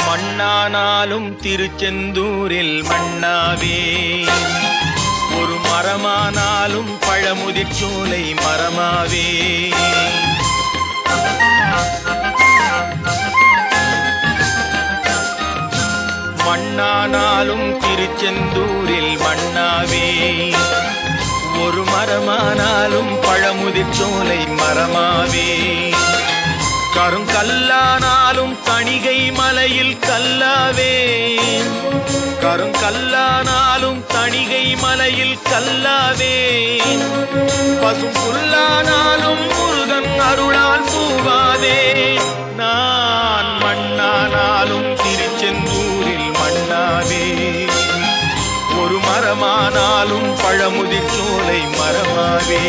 மண்ணானாலும் திருச்செந்தூரில் மண்ணாவே, ஒரு மரமானாலும் பழமுதிர்ச்சோலை மரமாவே. மண்ணானாலும் திருச்செந்தூரில் மண்ணாவே, ஒரு மரமானாலும் பழமுதிர்ச்சோலை மரமாவே. கருங்கல்லானாலும் தணிகை மலையில் கல்லாவே, கருங்கல்லானாலும் தணிகை மலையில் கல்லாவே. பசும் புல்லானாலும் முருகன் அருளால் பூவாவே. நான் மண்ணானாலும் திருச்செந்தூரில் மண்ணாவே, ஒரு மரமானாலும் பழமுதிர்ச்சோலை மரமாவே.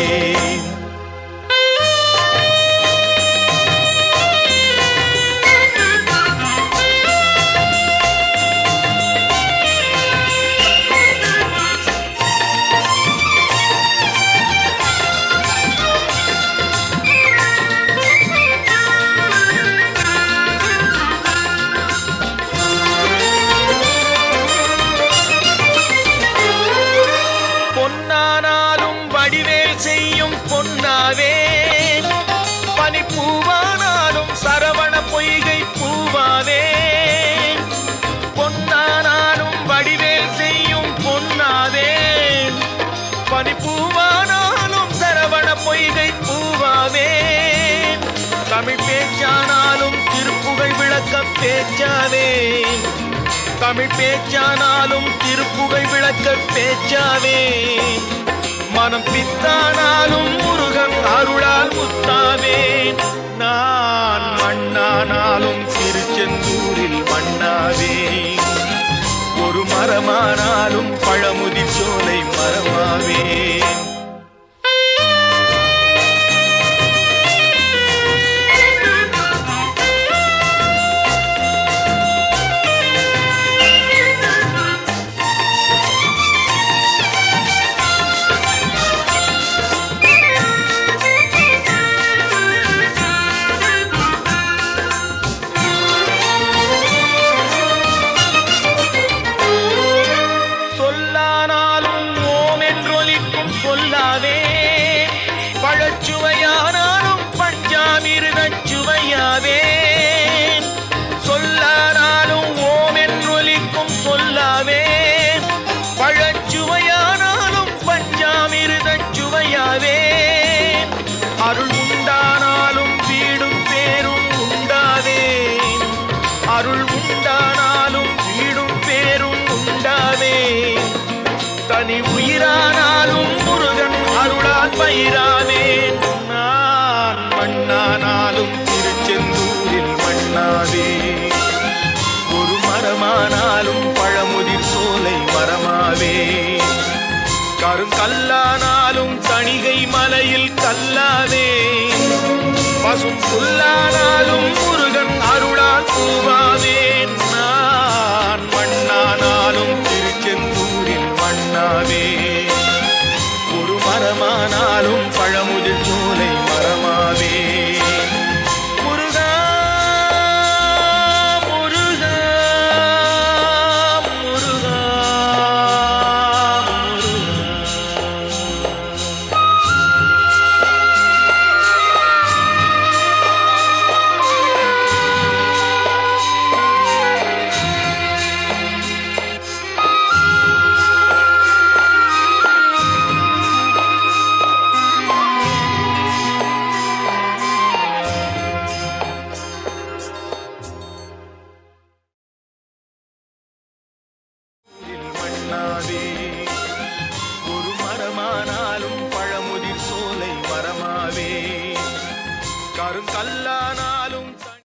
பொன்னானாலும் வடிவேல் செய்யும் பொன்னாவே, பனிப்பூவானாலும் சரவண பொய்கை பூவாவே. பொன்னானாலும் வடிவேல் செய்யும் பொன்னாவே, பனிப்பூவானாலும் சரவண பொய்கை பூவாவே. தமிழ் பேச்சானாலும் திருப்புகழ் விளக்க பேச்சாவே, தமிழ் பேச்சானாலும் திருப்புகழ் விளக்க பேச்சாவே. மனம் பித்தானாலும் முருகன் அருளால் முத்தாவே. நான் மண்ணானாலும் திருச்செந்தூரில் மண்ணாவே, ஒரு மரமானாலும் பழமுதிர்ச்சோலை மரமாவே. பழச்சுவையானாலும் பஞ்சாமிர்தச் சுவையாவே. சொல்லானாலும் ஓம் என்றொலிக்கும் சொல்லாவே. பழச்சுவையானாலும் பஞ்சாமிர்தச் சுவையாவே. அருள் உண்டானாலும் வீடும் பேரும் உண்டாவே, அருள் உண்டானாலும் வீடும் பேரும் உண்டாவே. தனி உயிரானாலும் முருகன் அருளால் பயிராவே. நான் மண்ணானாலும் திருச்செந்தூரில் மண்ணாவே, ஒரு மரமானாலும் பழமுதிர்ச்சோலை மரமாவே. கருங்கல்லானாலும் தணிகை மலையில் கல்லாவே. பசும் புல்லானாலும் முருகன் அருளால் பூவாவே. நான் மண்ணானாலும் திருச்செந்தூரில் மண்ணாவே, ஒரு மரமானாலும் பழமுதிர்ச்சோலை மரமாவே. முருகா முருகா முருகா மண்ணாவே, ஒரு மரமான கருங்கல்லானாலும்